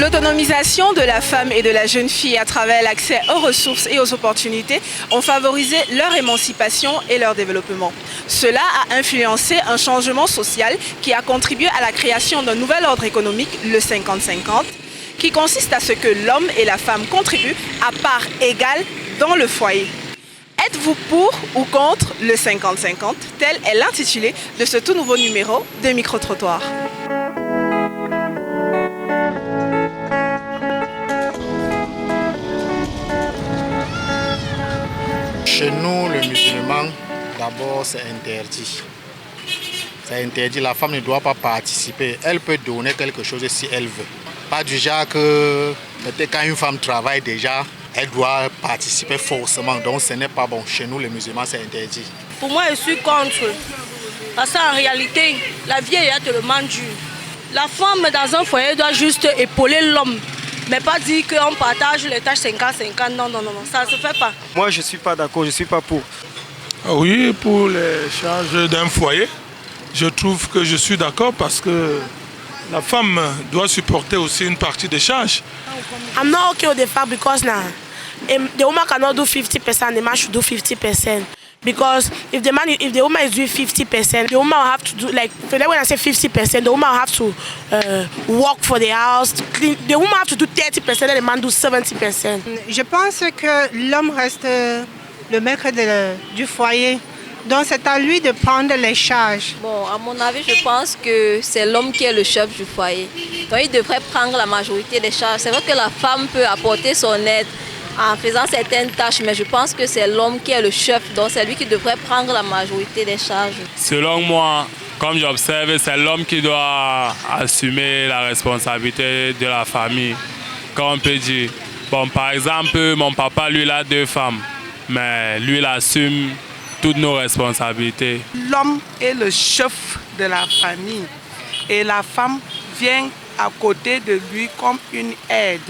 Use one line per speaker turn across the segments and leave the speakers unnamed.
L'autonomisation de la femme et de la jeune fille à travers l'accès aux ressources et aux opportunités ont favorisé leur émancipation et leur développement. Cela a influencé un changement social qui a contribué à la création d'un nouvel ordre économique, le 50-50, qui consiste à ce que l'homme et la femme contribuent à part égale dans le foyer. Êtes-vous pour ou contre le 50-50? Tel est l'intitulé de ce tout nouveau numéro de Micro-Trottoir.
Chez nous, les musulmans, d'abord, c'est interdit. C'est interdit, la femme ne doit pas participer. Elle peut donner quelque chose si elle veut. Pas du genre que peut-être quand une femme travaille déjà, elle doit participer forcément. Donc ce n'est pas bon. Chez nous, les musulmans, c'est interdit.
Pour moi, je suis contre. Parce qu'en réalité, la vie est tellement dure. La femme dans un foyer doit juste épauler l'homme. Mais pas dire qu'on partage les tâches 50-50. Non, ça ne se fait pas.
Moi, je ne suis pas d'accord, je ne suis pas pour.
Oui, pour les charges d'un foyer, je trouve que je suis d'accord parce que la femme doit supporter aussi une partie des charges.
I'm not okay with the fact because now the woman cannot do 50%, the man should do 50%. Because if the woman is doing 50%, the woman will have to do, like, when I say 50%, the woman will have to work for the house. The woman have to do 30% and the man do 70%.
Je pense que l'homme reste le maître du foyer. Donc c'est à lui de prendre les charges.
Bon, à mon avis, je pense que c'est l'homme qui est le chef du foyer. Donc il devrait prendre la majorité des charges. C'est vrai que la femme peut apporter son aide en faisant certaines tâches, mais je pense que c'est l'homme qui est le chef, donc c'est lui qui devrait prendre la majorité des charges.
Selon moi, comme j'observe, c'est l'homme qui doit assumer la responsabilité de la famille. Comme on peut dire, bon, par exemple, mon papa, lui, il a 2 femmes, mais lui, il assume toutes nos responsabilités.
L'homme est le chef de la famille et la femme vient à côté de lui comme une aide.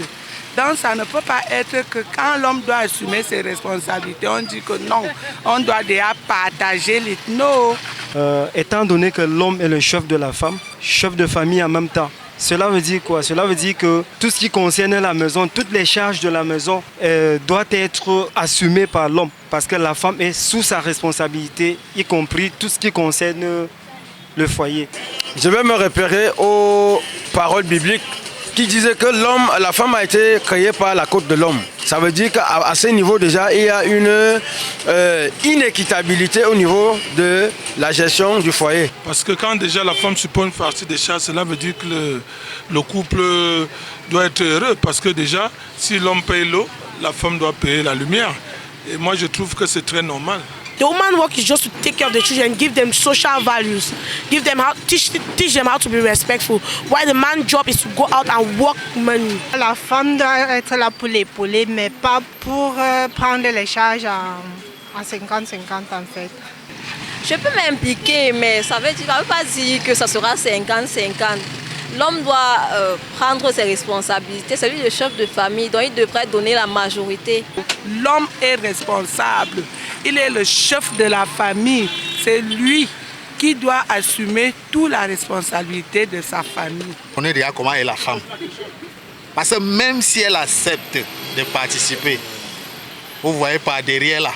Donc ça ne peut pas être que quand l'homme doit assumer ses responsabilités, on dit que non, on doit déjà partager les... Non.
Étant donné que l'homme est le chef de la femme, chef de famille en même temps, cela veut dire quoi? Cela veut dire que tout ce qui concerne la maison, toutes les charges de la maison doivent être assumées par l'homme. Parce que la femme est sous sa responsabilité, y compris tout ce qui concerne le foyer.
Je vais me référer aux paroles bibliques qui disaient que la femme a été créée par la côte de l'homme. Ça veut dire qu'à ce niveau déjà, il y a une inéquitabilité au niveau de la gestion du foyer.
Parce que quand déjà la femme supporte une partie des charges, cela veut dire que le couple doit être heureux. Parce que déjà, si l'homme paye l'eau, la femme doit payer la lumière. Et moi, je trouve que c'est très normal.
The woman's work is just to take care of the children, give them social values, teach them how to be respectful. While the man's job is to go out and work money.
La femme doit être là pour l'épauler, mais pas pour prendre les charges en 50-50 en fait.
Je peux m'impliquer, mais ça ne veut pas dire que ça sera 50-50. L'homme doit prendre ses responsabilités, c'est lui le chef de famille, donc il devrait donner la majorité.
L'homme est responsable, il est le chef de la famille, c'est lui qui doit assumer toute la responsabilité de sa famille.
On est déjà comment est la femme. Parce que même si elle accepte de participer, vous voyez par derrière là,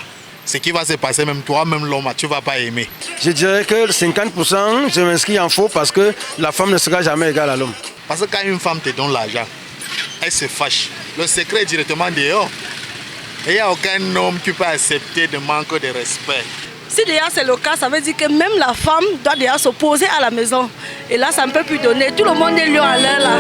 ce qui va se passer, même toi-même l'homme, tu ne vas pas aimer.
Je dirais que 50%, je m'inscris en faux parce que la femme ne sera jamais égale à l'homme.
Parce que quand une femme te donne l'argent, elle se fâche. Le secret est directement dehors. Et il n'y a aucun homme qui peut accepter de manque de respect.
Si déjà c'est le cas, ça veut dire que même la femme doit déjà s'opposer à la maison. Et là, ça ne peut plus donner. Tout le monde est lion à l'air là.